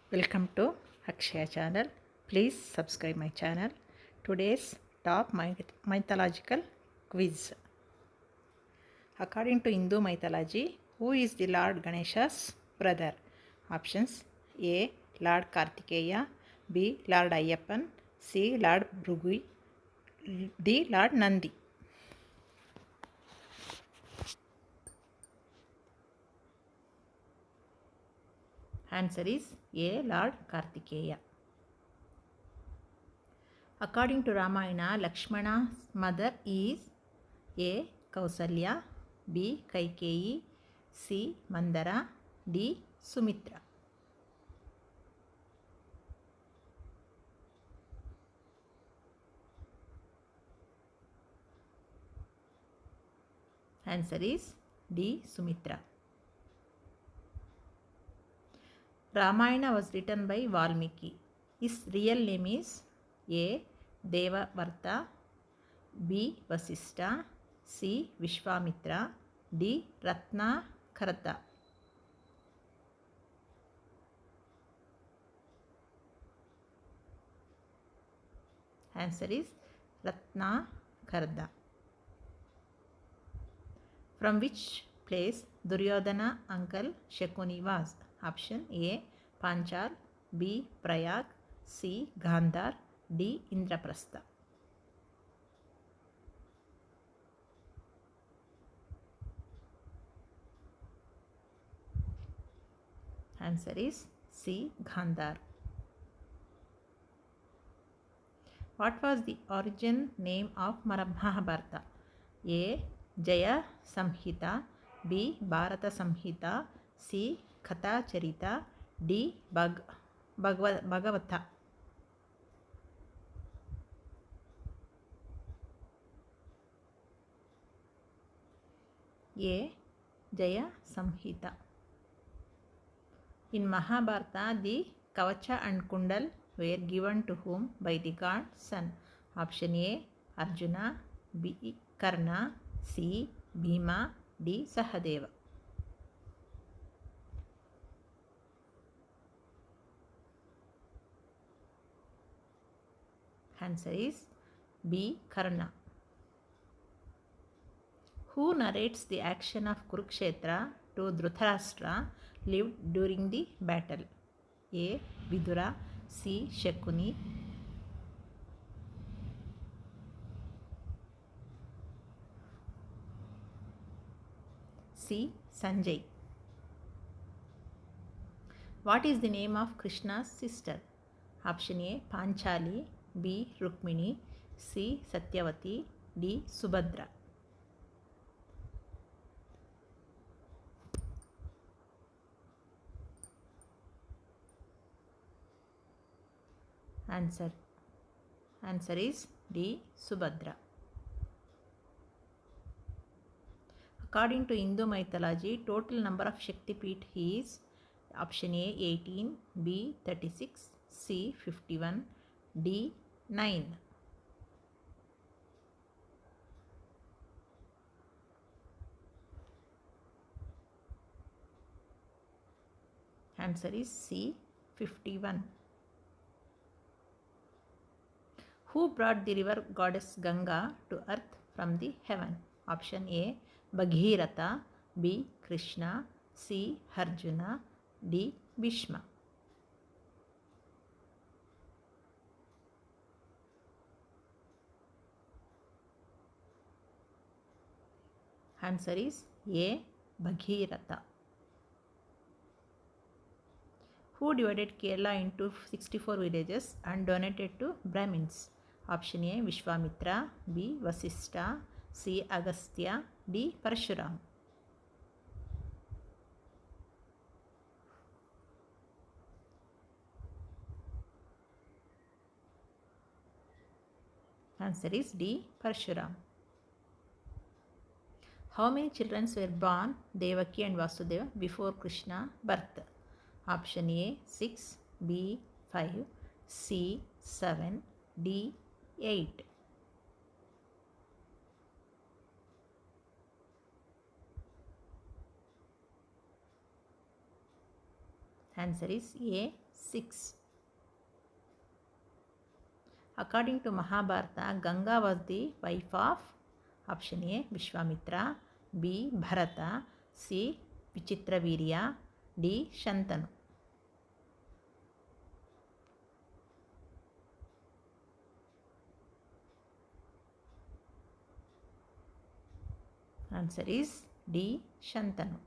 Welcome to Akshaya channel. Please subscribe my channel. Today's top mythological quiz. According to Hindu mythology, who is the Lord Ganesha's brother? Options: A. Lord Kartikeya, B. Lord Ayyappan, C. Lord Bhrigu, D. Lord Nandi. Answer is A. Lord Kartikeya. According to Ramayana, Lakshmana's mother is A. Kausalya, B. Kaikeyi, C. Mandara, D. Sumitra. Answer is D. Sumitra. Ramayana was written by Valmiki. His real name is A. Devavarta, B. Vasistha, C. Vishwamitra, D. Ratnakarta. Answer is Ratnakarta. From which place Duryodhana uncle Shakuni was? Option A. Panchal, B. Prayag, C. Gandhar, D. Indraprastha. Answer is C. Gandhar. What was the origin name of Mahabharata? A. Jaya Samhita, B. Bharata Samhita, C. Katha Charita, D. Bhagavata. A. Jaya Samhita. In Mahabharata, the Kavacha and Kundal were given to whom by the god Sun? Option A. Arjuna, B. Karna, C. Bhima, D. Sahadeva. Answer is B. Karna. Who narrates the action of Kurukshetra to Dhritarashtra lived during the battle? A. Vidura, C. Shakuni, C. Sanjay. What is the name of Krishna's sister? Option A. Panchali, B. Rukmini, C. Satyavati, D. Subhadra. Answer is D. Subhadra. According to Hindu mythology, total number of Shakti Peeth is option A 18, B 36, C 51, D 9. Answer is C 51. Who brought the river goddess Ganga to earth from the heaven? Option A. Bhagirath, B. Krishna, C. Arjuna, D. Bhishma. Answer is A. Bhagirath. Who divided Kerala into 64 villages and donated to Brahmins? Option A. Vishwamitra, B. Vasistha, C. Agastya, D. Parshuram. Answer is D. Parshuram. How many children were born Devaki and Vasudeva before Krishna's birth? Option A 6, B 5, C 7, D 8. Answer is A. 6. According to Mahabharata, Ganga was the wife of option A. Vishwamitra, B. Bharata, C. Vichitravirya, D. Shantanu. Answer is D. Shantanu.